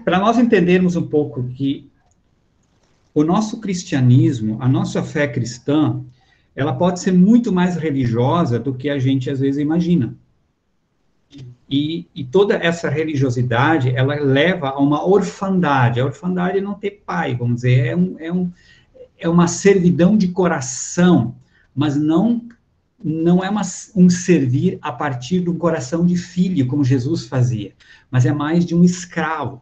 Para nós entendermos um pouco que o nosso cristianismo, a nossa fé cristã, ela pode ser muito mais religiosa do que a gente às vezes imagina. E toda essa religiosidade, ela leva a uma orfandade. A orfandade é não ter pai, vamos dizer, é uma servidão de coração, mas não é um servir a partir de um coração de filho, como Jesus fazia, mas é mais de um escravo.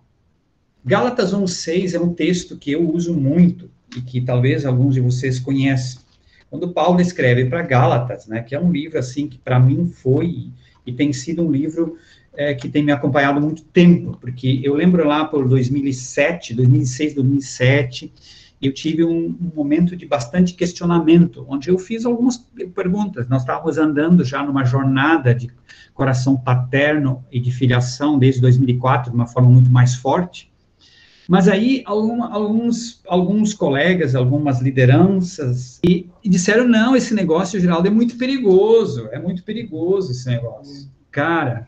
Gálatas 1:6 é um texto que eu uso muito, e que talvez alguns de vocês conheçam. Quando Paulo escreve para Gálatas, né, que é um livro, assim, que para mim foi, e tem sido um livro que tem me acompanhado há muito tempo, porque eu lembro lá por 2006, 2007, eu tive um momento de bastante questionamento, onde eu fiz algumas perguntas. Nós estávamos andando já numa jornada de coração paterno e de filiação desde 2004, de uma forma muito mais forte. Mas aí, alguns colegas, algumas lideranças, e disseram, não, esse negócio, Geraldo, é muito perigoso esse negócio. Cara,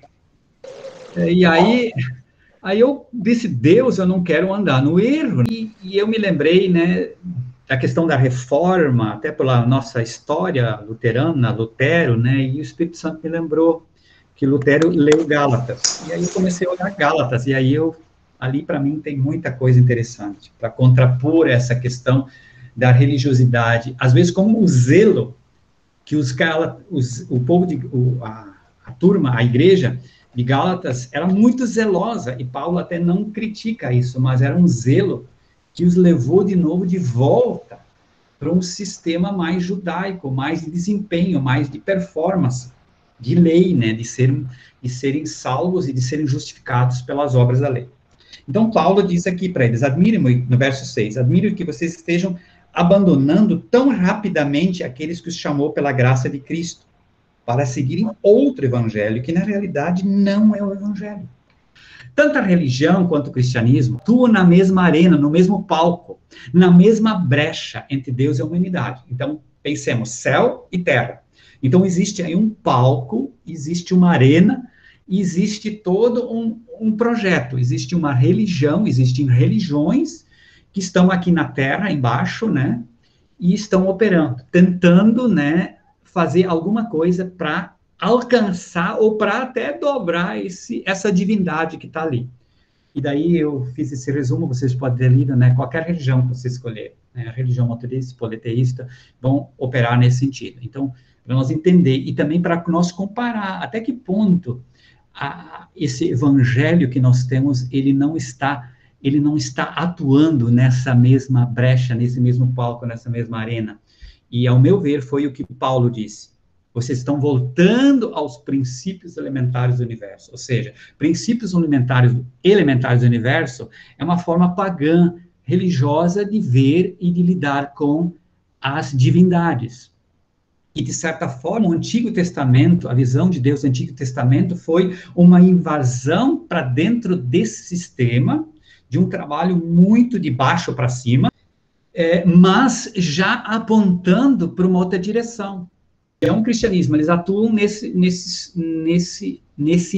e aí eu disse, Deus, eu não quero andar no erro. E eu me lembrei, né, da questão da reforma, até pela nossa história luterana, Lutero, né, e o Espírito Santo me lembrou que Lutero leu Gálatas. E aí eu comecei a olhar Gálatas, e aí ali para mim tem muita coisa interessante, para contrapor essa questão da religiosidade, às vezes como o zelo que o povo, a turma, a igreja de Gálatas era muito zelosa, e Paulo até não critica isso, mas era um zelo que os levou de novo de volta para um sistema mais judaico, mais de desempenho, mais de performance, de lei, né, de serem salvos e de serem justificados pelas obras da lei. Então, Paulo diz aqui para eles, admirem-me, no verso 6, admiro que vocês estejam abandonando tão rapidamente aqueles que os chamou pela graça de Cristo, para seguirem outro evangelho, que na realidade não é o evangelho. Tanto a religião quanto o cristianismo atuam na mesma arena, no mesmo palco, na mesma brecha entre Deus e a humanidade. Então, pensemos, céu e terra. Então, existe aí um palco, existe uma arena, existe todo um projeto, existe uma religião, existem religiões que estão aqui na terra, embaixo, né, e estão operando, tentando, né, fazer alguma coisa para alcançar ou para até dobrar essa divindade que está ali. E daí eu fiz esse resumo, vocês podem ter lido, né, qualquer religião que você escolher, né, a religião monoteísta, politeísta, vão operar nesse sentido. Então, para nós entender, e também para nós comparar até que ponto esse evangelho que nós temos, ele não está atuando nessa mesma brecha, nesse mesmo palco, nessa mesma arena. E, ao meu ver, foi o que Paulo disse. Vocês estão voltando aos princípios elementares do universo. Ou seja, princípios elementares do universo é uma forma pagã, religiosa, de ver e de lidar com as divindades. E, de certa forma, o Antigo Testamento, a visão de Deus do Antigo Testamento foi uma invasão para dentro desse sistema, de um trabalho muito de baixo para cima, mas já apontando para uma outra direção. É um cristianismo, eles atuam nesse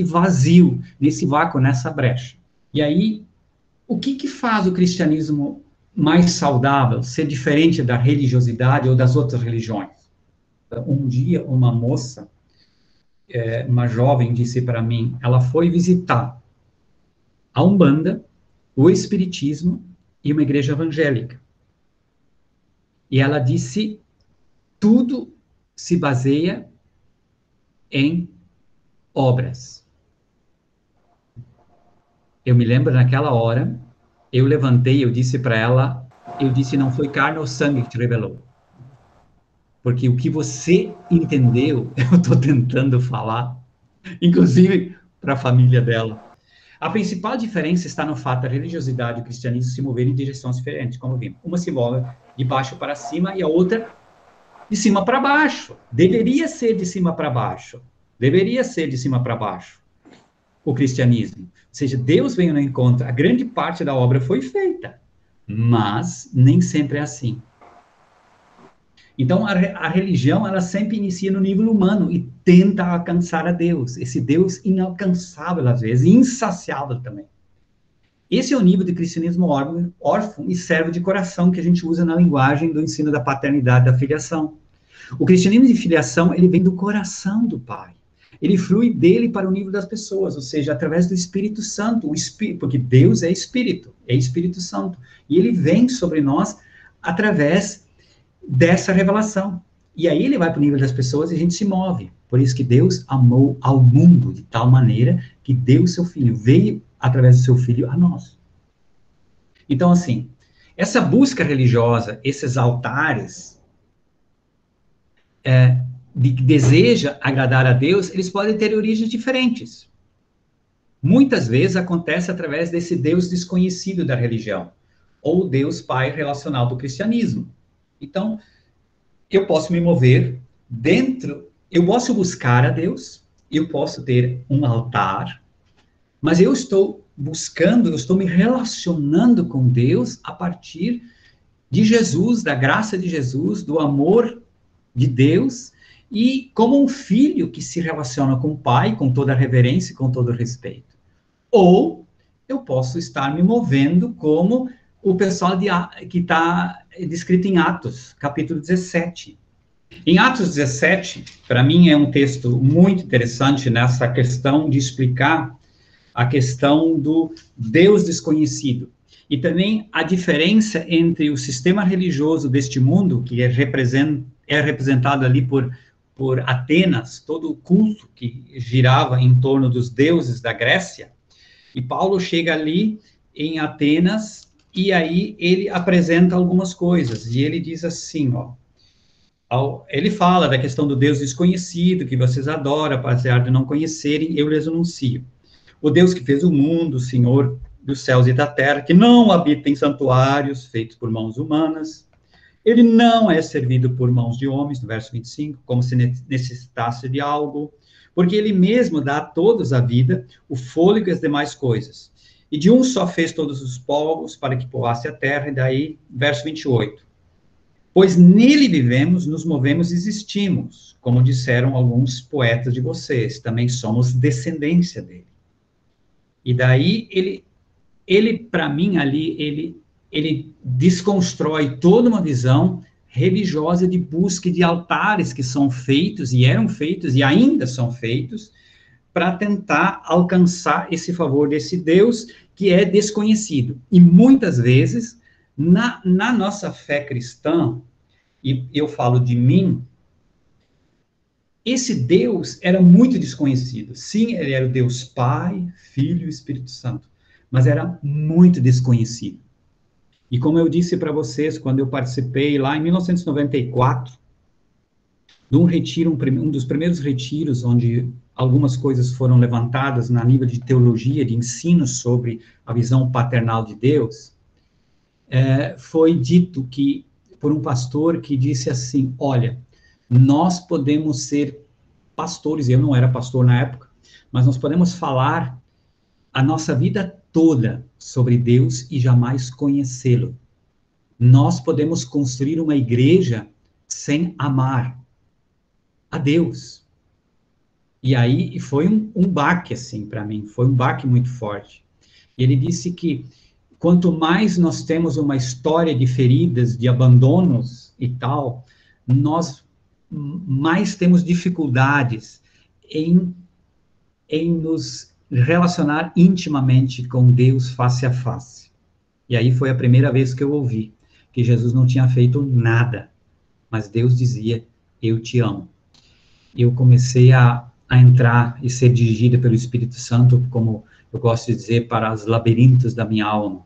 vazio, nesse vácuo, nessa brecha. E aí, o que faz o cristianismo mais saudável, ser diferente da religiosidade ou das outras religiões? Um dia, uma moça, uma jovem, disse para mim, ela foi visitar a Umbanda, o Espiritismo e uma igreja evangélica. E ela disse, tudo se baseia em obras. Eu me lembro, naquela hora, eu levantei, eu disse para ela, não foi carne ou sangue que te revelou. Porque o que você entendeu, eu estou tentando falar, inclusive para a família dela. A principal diferença está no fato da religiosidade e o cristianismo se moverem em direções diferentes, como vimos. Uma se move de baixo para cima e a outra de cima para baixo. Deveria ser de cima para baixo. Deveria ser de cima para baixo o cristianismo. Ou seja, Deus veio no encontro, a grande parte da obra foi feita, mas nem sempre é assim. Então, a religião, ela sempre inicia no nível humano e tenta alcançar a Deus, esse Deus inalcançável às vezes, insaciável também. Esse é o nível de cristianismo órfão e servo de coração que a gente usa na linguagem do ensino da paternidade, da filiação. O cristianismo de filiação, ele vem do coração do Pai. Ele flui dele para o nível das pessoas, ou seja, através do Espírito Santo, porque Deus é Espírito Santo. E ele vem sobre nós através dessa revelação. E aí ele vai para o nível das pessoas e a gente se move. Por isso que Deus amou ao mundo de tal maneira que deu o seu Filho, veio através do seu Filho a nós. Então, assim, essa busca religiosa, esses altares, que deseja agradar a Deus, eles podem ter origens diferentes. Muitas vezes acontece através desse Deus desconhecido da religião, ou Deus Pai relacional do cristianismo. Então, eu posso me mover dentro, eu posso buscar a Deus, eu posso ter um altar, mas eu estou buscando, eu estou me relacionando com Deus a partir de Jesus, da graça de Jesus, do amor de Deus, e como um filho que se relaciona com o pai, com toda a reverência e com todo o respeito. Ou eu posso estar me movendo como o pessoal que está descrito em Atos, capítulo 17. Em Atos 17, para mim é um texto muito interessante nessa questão de explicar a questão do Deus desconhecido. E também a diferença entre o sistema religioso deste mundo, que é representado ali por Atenas, todo o culto que girava em torno dos deuses da Grécia, e Paulo chega ali em Atenas, e aí ele apresenta algumas coisas, e ele diz assim, ele fala da questão do Deus desconhecido, que vocês adoram, apesar de não conhecerem, eu lhes anuncio. O Deus que fez o mundo, o Senhor dos céus e da terra, que não habita em santuários feitos por mãos humanas, ele não é servido por mãos de homens, no verso 25, como se necessitasse de algo, porque ele mesmo dá a todos a vida, o fôlego e as demais coisas. E de um só fez todos os povos para que povoasse a terra, e daí, verso 28. Pois nele vivemos, nos movemos e existimos, como disseram alguns poetas de vocês, também somos descendência dele. E daí, ele para mim, ali, ele desconstrói toda uma visão religiosa de busca de altares que são feitos, e eram feitos, e ainda são feitos, para tentar alcançar esse favor desse Deus que é desconhecido. E muitas vezes, na nossa fé cristã, e eu falo de mim, esse Deus era muito desconhecido. Sim, ele era o Deus Pai, Filho e Espírito Santo, mas era muito desconhecido. E como eu disse para vocês, quando eu participei lá em 1994, de um retiro, um dos primeiros retiros, onde algumas coisas foram levantadas na nível de teologia, de ensino sobre a visão paternal de Deus, foi dito que, por um pastor que disse assim, olha, nós podemos ser pastores, eu não era pastor na época, mas nós podemos falar a nossa vida toda sobre Deus e jamais conhecê-lo. Nós podemos construir uma igreja sem amar a Deus. E aí foi um baque, assim, para mim, foi um baque muito forte. E ele disse que quanto mais nós temos uma história de feridas, de abandonos e tal, nós mais temos dificuldades em nos relacionar intimamente com Deus face a face. E aí foi a primeira vez que eu ouvi que Jesus não tinha feito nada, mas Deus dizia, eu te amo. Eu comecei a entrar e ser dirigida pelo Espírito Santo, como eu gosto de dizer, para os labirintos da minha alma,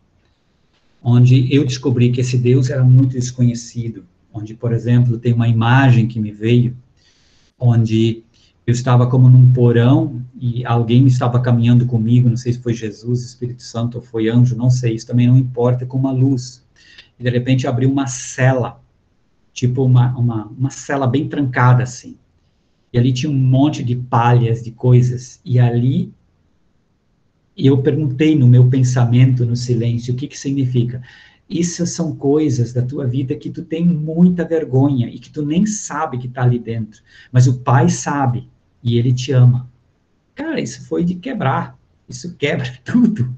onde eu descobri que esse Deus era muito desconhecido, onde, por exemplo, tem uma imagem que me veio, onde eu estava como num porão e alguém estava caminhando comigo, não sei se foi Jesus, Espírito Santo ou foi anjo, não sei, isso também não importa, com uma luz. E de repente abriu uma cela, tipo uma cela bem trancada assim. E ali tinha um monte de palhas, de coisas, e ali eu perguntei no meu pensamento, no silêncio, o que significa? Isso são coisas da tua vida que tu tem muita vergonha e que tu nem sabe que está ali dentro, mas o Pai sabe e Ele te ama. Cara, isso foi de quebrar, isso quebra tudo.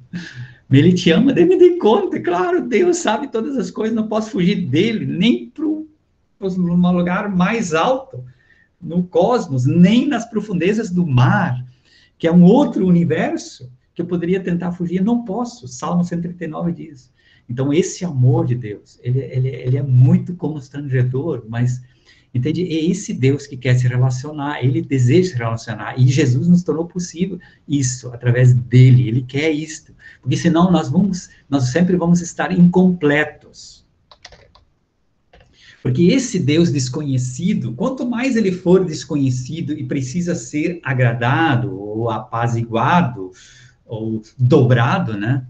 Ele te ama, daí me dei conta, claro, Deus sabe todas as coisas, não posso fugir dele, nem para um lugar mais alto, no cosmos, nem nas profundezas do mar, que é um outro universo, que eu poderia tentar fugir, eu não posso, Salmo 139 diz. Então, esse amor de Deus, ele é muito constrangedor, mas, entende, é esse Deus que quer se relacionar, ele deseja se relacionar, e Jesus nos tornou possível isso, através dele, ele quer isto, porque senão nós sempre vamos estar incompletos. Porque esse Deus desconhecido, quanto mais ele for desconhecido e precisa ser agradado, ou apaziguado, ou dobrado, né?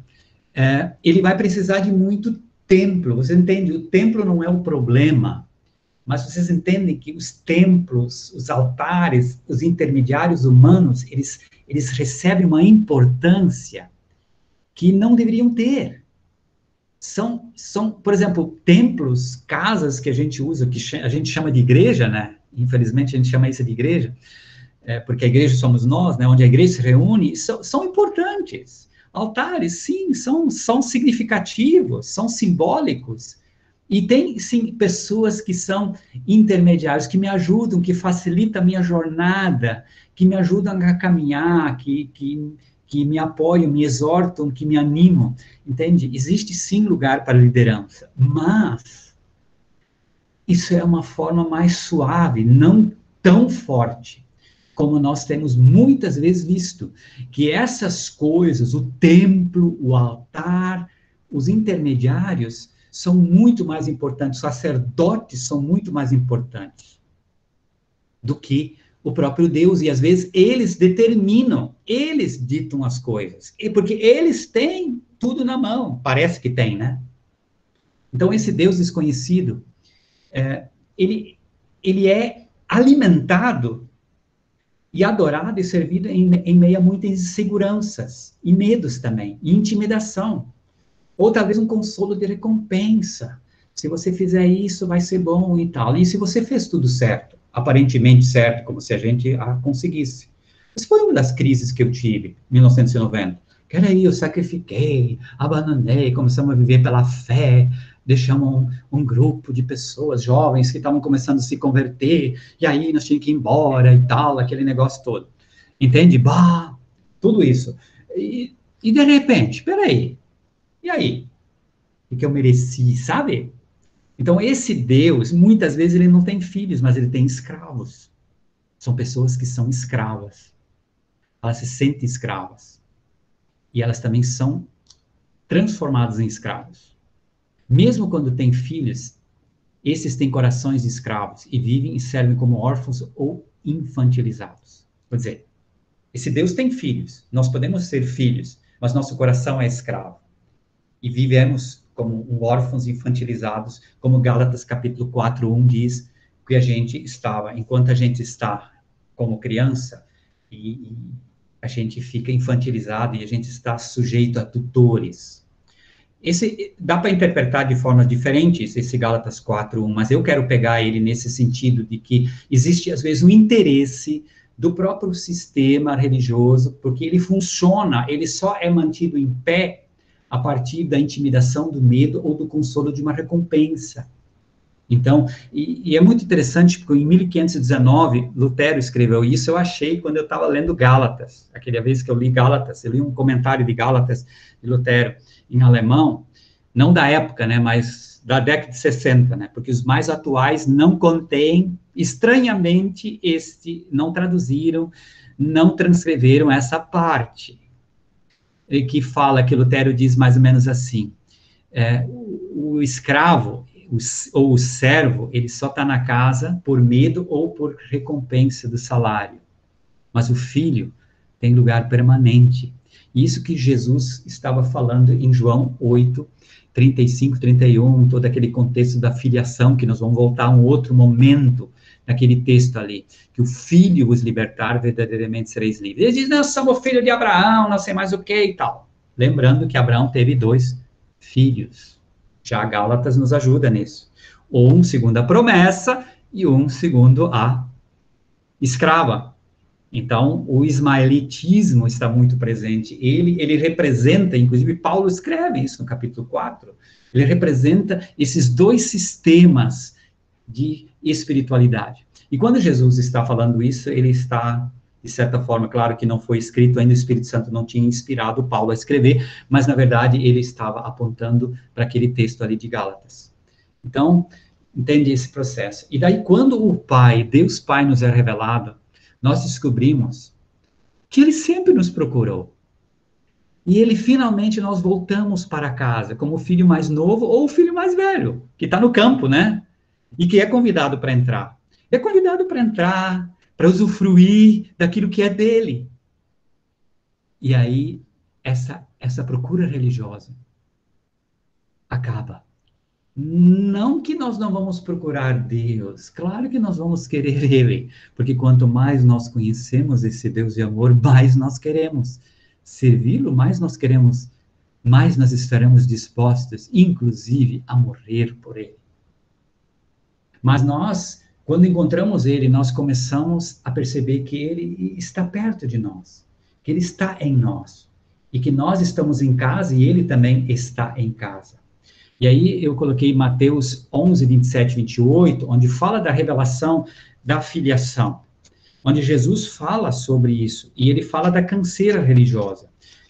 Ele vai precisar de muito templo. Você entende? O templo não é o problema, mas vocês entendem que os templos, os altares, os intermediários humanos, eles recebem uma importância que não deveriam ter. São, por exemplo, templos, casas que a gente usa, que a gente chama de igreja, né? Infelizmente a gente chama isso de igreja, porque a igreja somos nós, né? Onde a igreja se reúne, são importantes. Altares, sim, são significativos, são simbólicos. E tem, sim, pessoas que são intermediários, que me ajudam, que facilitam a minha jornada, que me ajudam a caminhar, que me apoiam, me exortam, que me animam, entende? Existe sim lugar para liderança, mas isso é uma forma mais suave, não tão forte, como nós temos muitas vezes visto, que essas coisas, o templo, o altar, os intermediários, são muito mais importantes, os sacerdotes são muito mais importantes do que o próprio Deus, e às vezes eles determinam, eles ditam as coisas, porque eles têm tudo na mão, parece que tem, né? Então, esse Deus desconhecido, ele é alimentado e adorado e servido em meio a muitas inseguranças, e medos também, e intimidação, ou talvez um consolo de recompensa, se você fizer isso, vai ser bom e tal, e se você fez tudo certo, aparentemente certo, como se a gente conseguisse. Isso foi uma das crises que eu tive, em 1990. Peraí, eu sacrifiquei, abandonei, começamos a viver pela fé, deixamos um grupo de pessoas jovens que estavam começando a se converter, e aí nós tínhamos que ir embora e tal, aquele negócio todo. Entende? Bah, tudo isso. E de repente, peraí, e aí? O que eu mereci, sabe? Então, esse Deus, muitas vezes, ele não tem filhos, mas ele tem escravos. São pessoas que são escravas. Elas se sentem escravas. E elas também são transformadas em escravos. Mesmo quando têm filhos, esses têm corações de escravos e vivem e servem como órfãos ou infantilizados. Quer dizer, esse Deus tem filhos. Nós podemos ser filhos, mas nosso coração é escravo. E vivemos como órfãos infantilizados, como Gálatas capítulo 4:1 diz, que a gente estava, enquanto a gente está como criança, e a gente fica infantilizado e a gente está sujeito a tutores. Dá para interpretar de formas diferentes, esse Gálatas 4:1, mas eu quero pegar ele nesse sentido de que existe, às vezes, um interesse do próprio sistema religioso, porque ele funciona, ele só é mantido em pé a partir da intimidação, do medo ou do consolo de uma recompensa. Então, e é muito interessante, porque em 1519, Lutero escreveu isso, eu achei quando eu estava lendo Gálatas, aquela vez que eu li Gálatas, eu li um comentário de Gálatas, de Lutero, em alemão, não da época, né, mas da década de 60, né, porque os mais atuais não contêm, estranhamente, não traduziram, não transcreveram essa parte, que fala, que Lutero diz mais ou menos assim, o escravo, ou o servo, ele só está na casa por medo ou por recompensa do salário, mas o filho tem lugar permanente. Isso que Jesus estava falando em João 8, 35, 31, todo aquele contexto da filiação, que nós vamos voltar a um outro momento naquele texto ali, que o filho os libertar, verdadeiramente sereis livres. Ele diz, nós somos filho de Abraão, não sei mais o que e tal. Lembrando que Abraão teve 2 filhos. Já Gálatas nos ajuda nisso. Um segundo a promessa e um segundo a escrava. Então, o ismaelitismo está muito presente. Ele representa, inclusive Paulo escreve isso no capítulo 4, ele representa esses dois sistemas de espiritualidade. E quando Jesus está falando isso, ele está, de certa forma, claro que não foi escrito ainda, o Espírito Santo não tinha inspirado Paulo a escrever, mas, na verdade, ele estava apontando para aquele texto ali de Gálatas. Então, entende esse processo. E daí, quando o Pai, Deus Pai, nos é revelado, nós descobrimos que ele sempre nos procurou. E ele, finalmente, nós voltamos para casa, como o filho mais novo ou o filho mais velho, que está no campo, né? E que é convidado para entrar. É convidado para entrar, para usufruir daquilo que é dele. E aí, essa procura religiosa acaba. Não que nós não vamos procurar Deus, claro que nós vamos querer Ele, porque quanto mais nós conhecemos esse Deus de amor, mais nós queremos servi-lo, mais nós queremos, mais nós estaremos dispostos, inclusive, a morrer por Ele. Mas nós, quando encontramos Ele, nós começamos a perceber que Ele está perto de nós, que Ele está em nós, e que nós estamos em casa e Ele também está em casa. E aí eu coloquei Mateus 11, 27, 28, onde fala da revelação da filiação, onde Jesus fala sobre isso, e ele fala da canseira religiosa.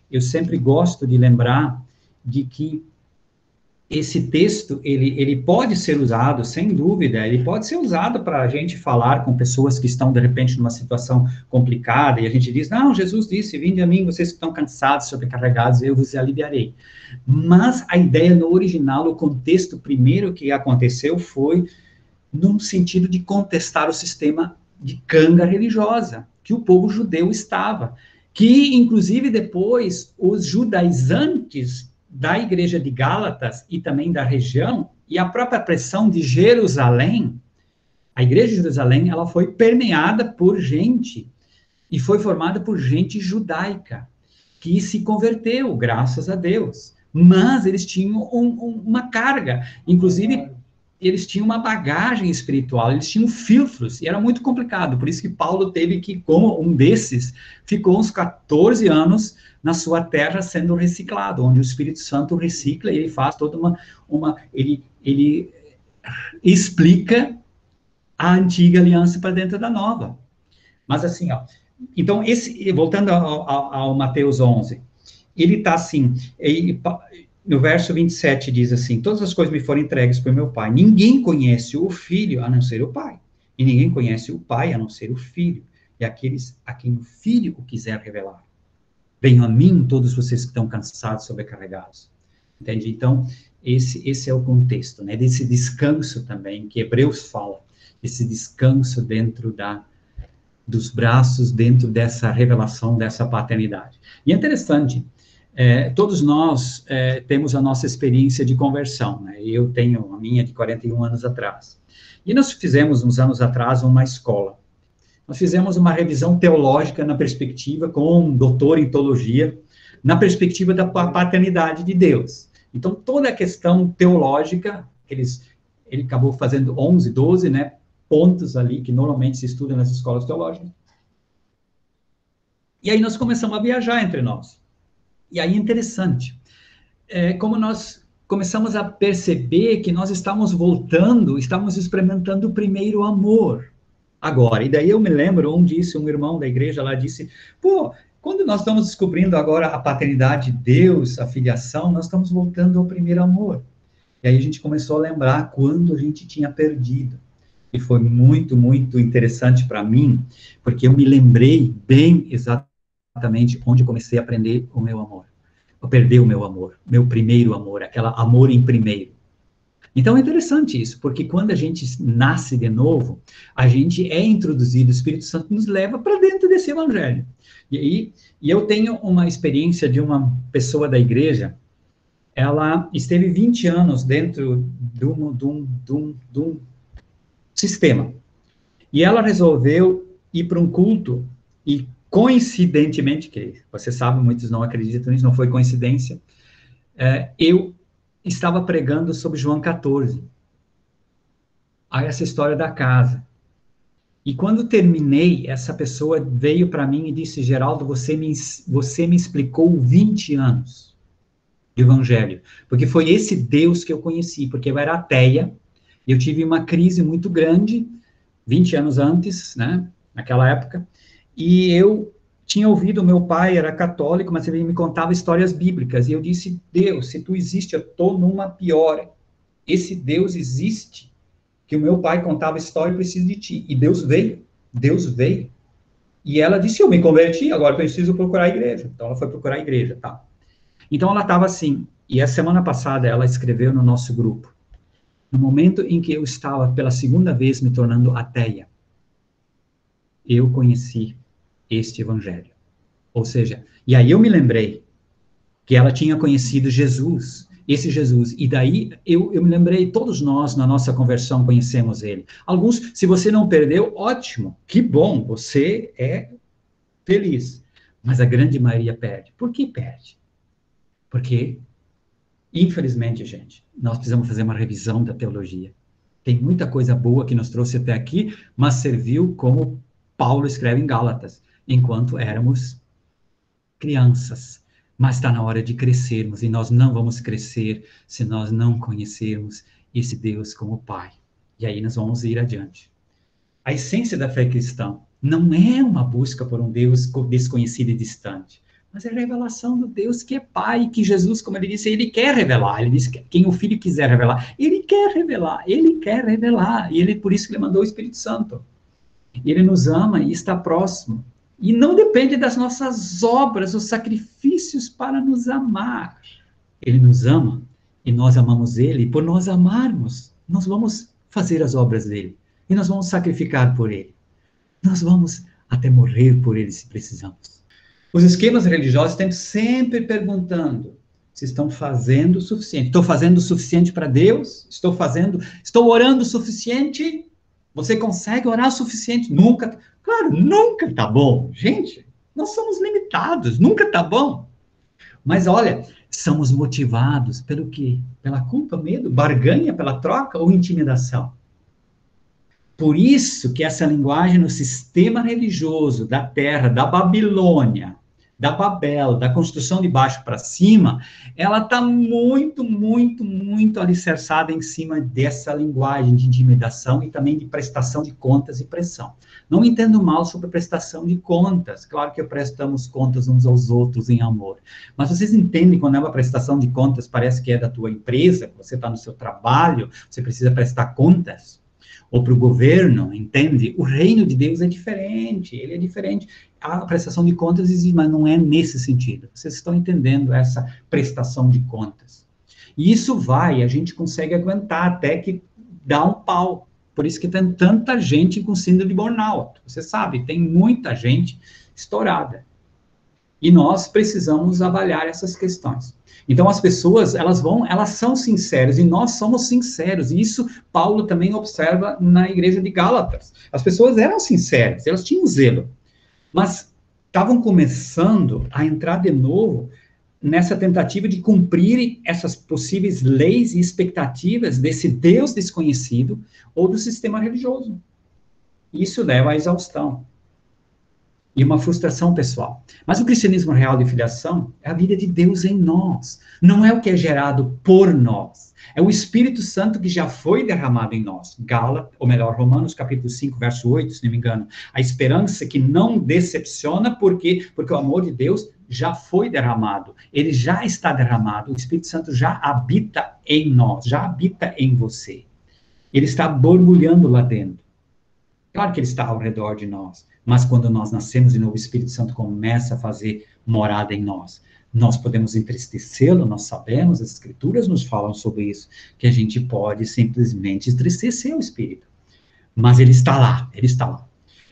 Eu sempre gosto de lembrar de que esse texto, ele pode ser usado, sem dúvida, ele pode ser usado para a gente falar com pessoas que estão, de repente, numa situação complicada, e a gente diz, não, Jesus disse, vinde a mim, vocês que estão cansados, sobrecarregados, eu vos aliviarei. Mas a ideia no original, o contexto primeiro que aconteceu foi num sentido de contestar o sistema de canga religiosa, que o povo judeu estava, que, inclusive, depois, os judaizantes da igreja de Gálatas e também da região, e a própria pressão de Jerusalém, a igreja de Jerusalém, ela foi permeada por gente, e foi formada por gente judaica, que se converteu, graças a Deus. Mas eles tinham uma carga, inclusive eles tinham uma bagagem espiritual, eles tinham filtros, e era muito complicado, por isso que Paulo teve que, como um desses, ficou uns 14 anos na sua terra sendo reciclado, onde o Espírito Santo recicla e ele faz toda ele explica a antiga aliança para dentro da nova. Mas assim, ó, então, voltando ao Mateus 11, ele está assim, no verso 27 diz assim, todas as coisas me foram entregues por meu Pai, ninguém conhece o Filho a não ser o Pai, e ninguém conhece o Pai a não ser o Filho, e aqueles a quem o Filho o quiser revelar. Venham a mim todos vocês que estão cansados, sobrecarregados. Entende? Então, esse é o contexto, né? Desse descanso também, que Hebreus fala, esse descanso dentro dos braços, dentro dessa revelação, dessa paternidade. E é interessante, todos nós temos a nossa experiência de conversão, né? Eu tenho a minha de 41 anos atrás. E nós fizemos, uns anos atrás, uma escola. Nós fizemos uma revisão teológica na perspectiva, com um doutor em teologia, na perspectiva da paternidade de Deus. Então, toda a questão teológica, ele acabou fazendo 11, 12, né, pontos ali, que normalmente se estuda nas escolas teológicas. E aí nós começamos a viajar entre nós. E aí é interessante, como nós começamos a perceber que nós estamos voltando, estamos experimentando o primeiro amor agora. E daí eu me lembro, um irmão da igreja lá disse, pô, quando nós estamos descobrindo agora a paternidade de Deus, a filiação, nós estamos voltando ao primeiro amor. E aí a gente começou a lembrar quando a gente tinha perdido. E foi muito, muito interessante para mim, porque eu me lembrei bem exatamente onde eu comecei a aprender o meu amor. Eu perdi o meu amor, meu primeiro amor, aquela amor em primeiro. Então é interessante isso, porque quando a gente nasce de novo, a gente é introduzido, o Espírito Santo nos leva para dentro desse evangelho. E eu tenho uma experiência de uma pessoa da igreja, ela esteve 20 anos dentro de um sistema, e ela resolveu ir para um culto, e coincidentemente, que você sabe, muitos não acreditam nisso, não foi coincidência, eu estava pregando sobre João 14, essa história da casa. E quando terminei, essa pessoa veio para mim e disse, Geraldo, você me explicou 20 anos de evangelho, porque foi esse Deus que eu conheci, porque eu era ateia, eu tive uma crise muito grande, 20 anos antes, né, naquela época, e eu tinha ouvido, meu pai era católico, mas ele me contava histórias bíblicas, e eu disse, Deus, se tu existe, eu estou numa pior, esse Deus existe, que o meu pai contava história e preciso de ti, e Deus veio, e ela disse, eu me converti, agora preciso procurar a igreja, então ela foi procurar a igreja, tá? Então ela estava assim, e a semana passada ela escreveu no nosso grupo, no momento em que eu estava pela segunda vez me tornando ateia, eu conheci este evangelho. Ou seja, e aí eu me lembrei que ela tinha conhecido Jesus, esse Jesus, e daí eu me lembrei, todos nós na nossa conversão conhecemos ele. Alguns, se você não perdeu, ótimo, que bom, você é feliz. Mas a grande maioria perde. Por que perde? Porque, infelizmente, gente, nós precisamos fazer uma revisão da teologia. Tem muita coisa boa que nos trouxe até aqui, mas serviu como Paulo escreve em Gálatas, enquanto éramos crianças. Mas está na hora de crescermos, e nós não vamos crescer se nós não conhecermos esse Deus como Pai. E aí nós vamos ir adiante. A essência da fé cristã não é uma busca por um Deus desconhecido e distante, mas é a revelação do Deus que é Pai, que Jesus, como ele disse, ele quer revelar. Ele disse que quem o Filho quiser revelar, ele quer revelar, ele quer revelar. E ele, por isso que ele mandou o Espírito Santo. Ele nos ama e está próximo. E não depende das nossas obras, os sacrifícios para nos amar. Ele nos ama e nós amamos ele. E por nós amarmos, nós vamos fazer as obras dele. E nós vamos sacrificar por ele. Nós vamos até morrer por ele se precisamos. Os esquemas religiosos estão sempre perguntando se estão fazendo o suficiente. Estou fazendo o suficiente para Deus? Estou orando o suficiente? Você consegue orar o suficiente? Nunca. Claro, nunca está bom. Gente, nós somos limitados, nunca está bom. Mas olha, somos motivados pelo quê? Pela culpa, medo, barganha pela troca ou intimidação? Por isso que essa linguagem no sistema religioso da terra, da Babilônia, da Babel, da construção de baixo para cima, ela está muito, muito, muito alicerçada em cima dessa linguagem de intimidação e também de prestação de contas e pressão. Não entendo mal sobre prestação de contas, claro que prestamos contas uns aos outros em amor, mas vocês entendem quando é uma prestação de contas, parece que é da tua empresa, você está no seu trabalho, você precisa prestar contas? Ou para o governo, entende? O reino de Deus é diferente, ele é diferente. A prestação de contas existe, mas não é nesse sentido. Vocês estão entendendo essa prestação de contas. E isso a gente consegue aguentar até que dá um pau. Por isso que tem tanta gente com síndrome de burnout. Você sabe, tem muita gente estourada. E nós precisamos avaliar essas questões. Então, as pessoas, elas são sinceras, e nós somos sinceros, e isso Paulo também observa na igreja de Gálatas. As pessoas eram sinceras, elas tinham zelo, mas estavam começando a entrar de novo nessa tentativa de cumprir essas possíveis leis e expectativas desse Deus desconhecido ou do sistema religioso. Isso leva à exaustão e uma frustração pessoal. Mas o cristianismo real de filiação é a vida de Deus em nós. Não é o que é gerado por nós. É o Espírito Santo que já foi derramado em nós. Romanos capítulo 5, verso 8, se não me engano. A esperança que não decepciona, porque o amor de Deus já foi derramado. Ele já está derramado. O Espírito Santo já habita em nós, já habita em você. Ele está borbulhando lá dentro. Claro que ele está ao redor de nós, mas quando nós nascemos de novo, o Espírito Santo começa a fazer morada em nós. Nós podemos entristecê-lo, nós sabemos, as Escrituras nos falam sobre isso, que a gente pode simplesmente entristecer o Espírito. Mas ele está lá, ele está lá.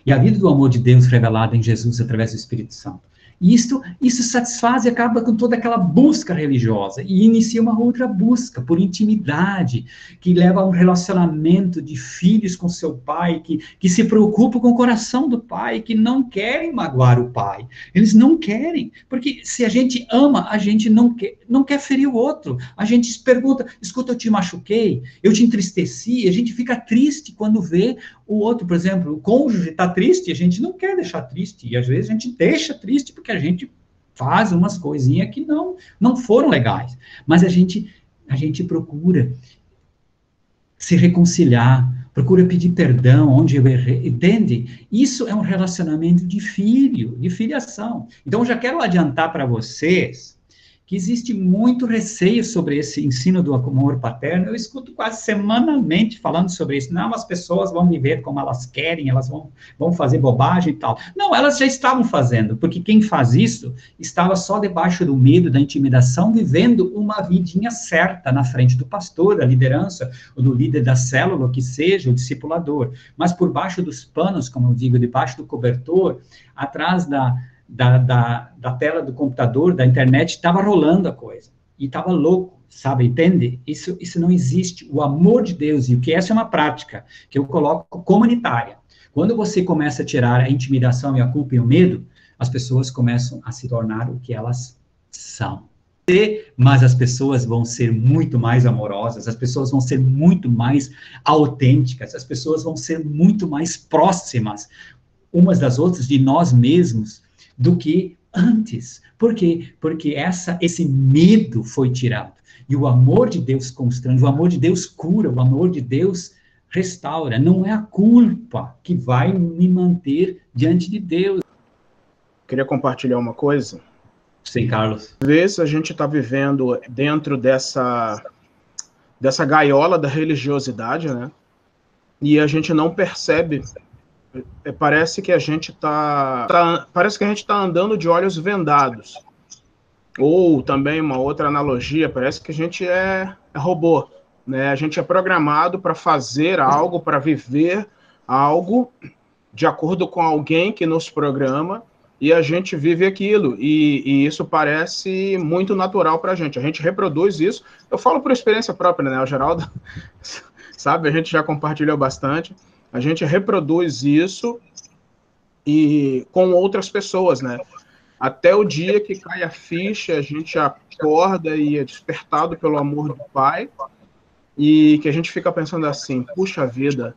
E a vida do amor de Deus revelada em Jesus através do Espírito Santo. E isso satisfaz e acaba com toda aquela busca religiosa e inicia uma outra busca por intimidade, que leva a um relacionamento de filhos com seu pai, que se preocupa com o coração do pai, que não querem magoar o pai. Eles não querem, porque se a gente ama, a gente não quer ferir o outro. A gente se pergunta, escuta, eu te machuquei, eu te entristeci, a gente fica triste quando vê o outro, por exemplo, o cônjuge está triste, a gente não quer deixar triste, e às vezes a gente deixa triste porque a gente faz umas coisinhas que não foram legais, mas a gente procura se reconciliar, procura pedir perdão onde eu errei, entende? Isso é um relacionamento de filho, de filiação. Então, eu já quero adiantar para vocês que existe muito receio sobre esse ensino do amor paterno. Eu escuto quase semanalmente falando sobre isso. Não, as pessoas vão viver como elas querem, elas vão fazer bobagem e tal. Não, elas já estavam fazendo, porque quem faz isso estava só debaixo do medo, da intimidação, vivendo uma vidinha certa na frente do pastor, da liderança, ou do líder da célula, o que seja, o discipulador. Mas por baixo dos panos, como eu digo, debaixo do cobertor, atrás da tela do computador, da internet, estava rolando a coisa. E estava louco, sabe? Entende? Isso não existe. O amor de Deus, e o que essa é uma prática que eu coloco comunitária. Quando você começa a tirar a intimidação e a culpa e o medo, as pessoas começam a se tornar o que elas são. Mas as pessoas vão ser muito mais amorosas, as pessoas vão ser muito mais autênticas, as pessoas vão ser muito mais próximas umas das outras, de nós mesmos, do que antes. Por quê? Porque esse medo foi tirado. E o amor de Deus constrange, o amor de Deus cura, o amor de Deus restaura. Não é a culpa que vai me manter diante de Deus. Queria compartilhar uma coisa. Sim, Carlos. Às vezes a gente está vivendo dentro dessa gaiola da religiosidade, né? E a gente não percebe. Parece que a gente está andando de olhos vendados. Ou também uma outra analogia, parece que a gente é robô, né? A gente é programado para fazer algo, para viver algo de acordo com alguém que nos programa, e a gente vive aquilo, e isso parece muito natural para a gente reproduz isso. Eu falo por experiência própria, né? O Geraldo sabe, a gente já compartilhou bastante. A gente reproduz isso e com outras pessoas, né? Até o dia que cai a ficha, a gente acorda e é despertado pelo amor do Pai, e que a gente fica pensando assim, puxa vida,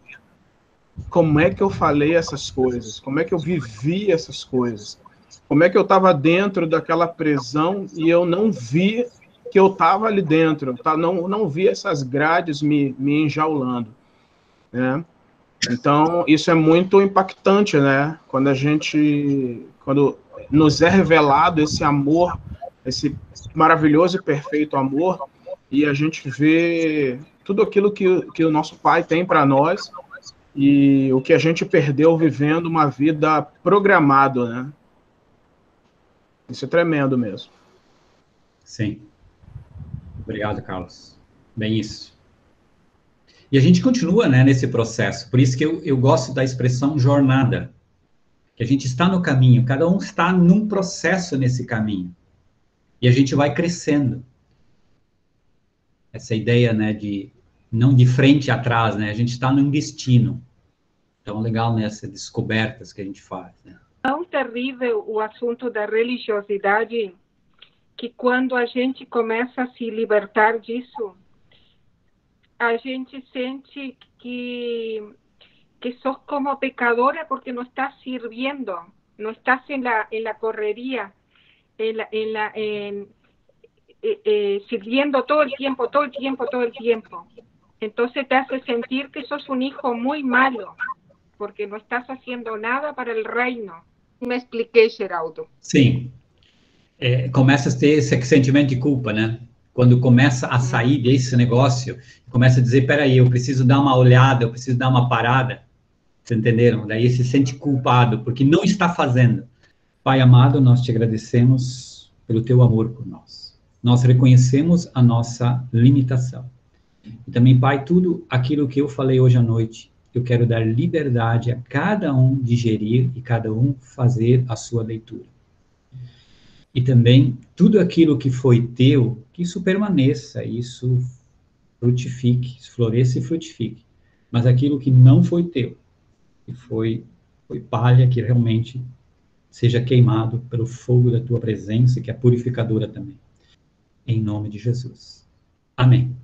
como é que eu falei essas coisas? Como é que eu vivi essas coisas? Como é que eu estava dentro daquela prisão e eu não vi que eu estava ali dentro, tá? Não vi essas grades me enjaulando, né? Então, isso é muito impactante, né? Quando nos é revelado esse amor, esse maravilhoso e perfeito amor, e a gente vê tudo aquilo que o nosso Pai tem para nós, e o que a gente perdeu vivendo uma vida programada, né? Isso é tremendo mesmo. Sim. Obrigado, Carlos. Bem isso. E a gente continua, né, nesse processo. Por isso que eu gosto da expressão jornada. Que a gente está no caminho, cada um está num processo nesse caminho. E a gente vai crescendo. Essa ideia, né, não de frente a trás, né? A gente está num destino. Então, legal, né, essas descobertas que a gente faz, né? Tão terrível o assunto da religiosidade que quando a gente começa a se libertar disso, a gente sente que sos como pecadora porque no estás sirviendo, no estás en la correría, sirviendo todo el tiempo. Entonces te hace sentir que sos un hijo muy malo, porque no estás haciendo nada para el reino. Me expliquei, Geraldo? Sim. Começa a ter esse sentimento de culpa, né? Quando começa a sair desse negócio, começa a dizer, peraí, eu preciso dar uma olhada, eu preciso dar uma parada. Vocês entenderam? Daí se sente culpado, porque não está fazendo. Pai amado, nós te agradecemos pelo teu amor por nós. Nós reconhecemos a nossa limitação. E também, Pai, tudo aquilo que eu falei hoje à noite, eu quero dar liberdade a cada um digerir e cada um fazer a sua leitura. E também, tudo aquilo que foi teu, que isso permaneça, isso frutifique, floresça e frutifique. Mas aquilo que não foi teu, que foi palha, que realmente seja queimado pelo fogo da tua presença, que é purificadora também. Em nome de Jesus. Amém.